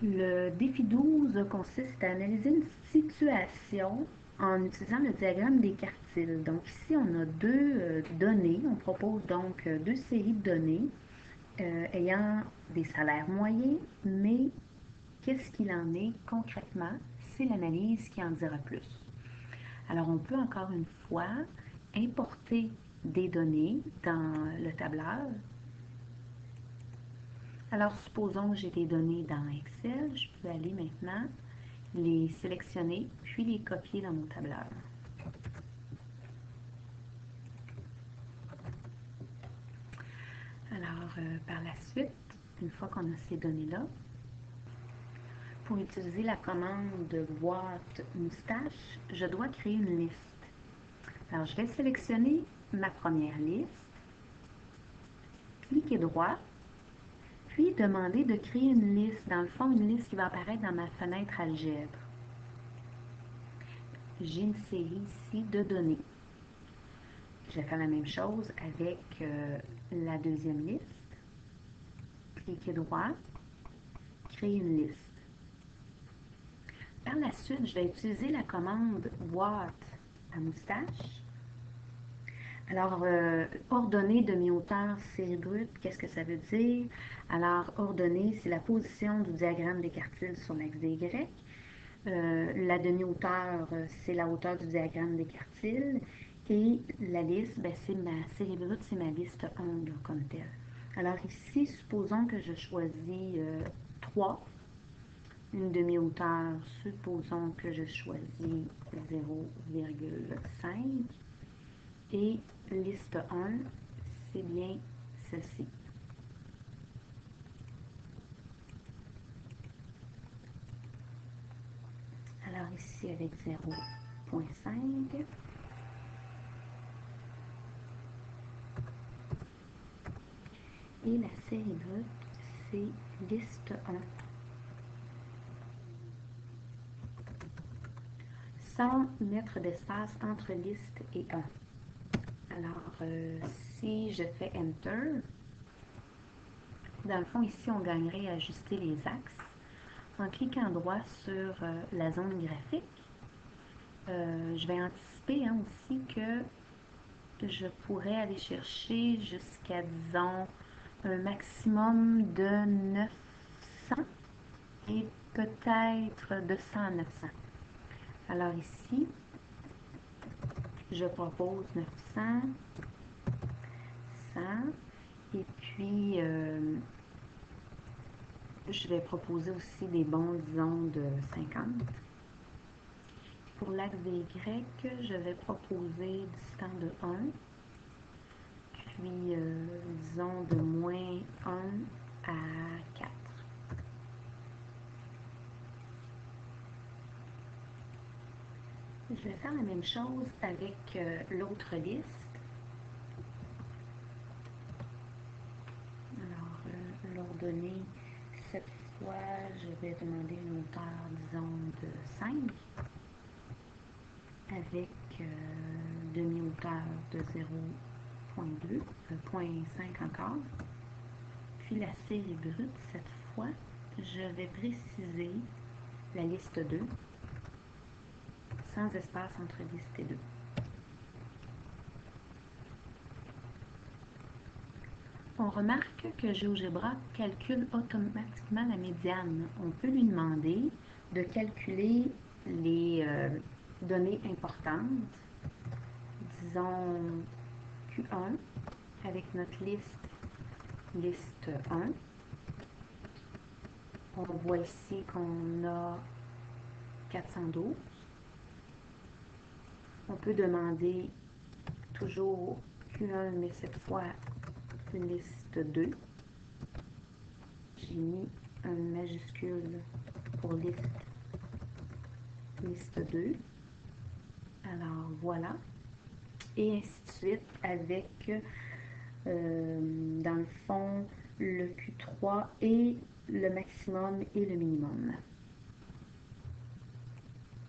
Le défi 12 consiste à analyser une situation en utilisant le diagramme des quartiles. Donc ici, on a deux données. On propose donc deux séries de données ayant des salaires moyens, mais qu'est-ce qu'il en est concrètement? C'est l'analyse qui en dira plus. Alors, on peut encore une fois importer des données dans le tableur. Alors, supposons que j'ai des données dans Excel. Je peux aller maintenant les sélectionner, puis les copier dans mon tableur. Alors, par la suite, une fois qu'on a ces données-là, pour utiliser la commande boîte moustache, je dois créer une liste. Alors, je vais sélectionner ma première liste, cliquer droit, puis demander de créer une liste, dans le fond, une liste qui va apparaître dans ma fenêtre algèbre. J'ai une série ici de données. Je vais faire la même chose avec la deuxième liste. Cliquez droit, créer une liste. Par la suite, je vais utiliser la commande boîte à moustache. Alors, ordonnée demi-hauteur série brute, qu'est-ce que ça veut dire? Alors, ordonnée, c'est la position du diagramme des quartiles sur l'axe des Y. La demi-hauteur, c'est la hauteur du diagramme des quartiles. Et la liste, ben, c'est ma série brute, c'est ma liste 1 là, comme telle. Alors ici, supposons que je choisis 3, une demi-hauteur, supposons que je choisis 0,5 et liste 1, c'est bien celle-ci. Alors ici avec 0,5, et la série brute, c'est liste 1. Sans mettre d'espace entre liste et 1. Alors, si je fais Enter, dans le fond, ici, on gagnerait à ajuster les axes. En cliquant droit sur la zone graphique, je vais anticiper aussi que je pourrais aller chercher jusqu'à, disons, un maximum de 900 et peut-être de 100 à 900. Alors ici, je propose 900, 100, et puis je vais proposer aussi des bons, disons, de 50. Pour l'axe des Y, je vais proposer distant de 1, puis disons de moins 1 à 4. Je vais faire la même chose avec l'autre liste. Alors, l'ordonnée, cette fois, je vais demander une hauteur, disons, de 5, avec demi-hauteur de 0,2, 0,5 encore. Puis la série brute, cette fois, je vais préciser la liste 2, sans espace entre liste et 2. On remarque que GeoGebra calcule automatiquement la médiane. On peut lui demander de calculer les données importantes, disons Q1, avec notre liste 1. On voit ici qu'on a 412. On peut demander toujours Q1, mais cette fois liste 2. J'ai mis un majuscule pour liste 2. Alors voilà. Et ainsi de suite avec, dans le fond, le Q3 et le maximum et le minimum.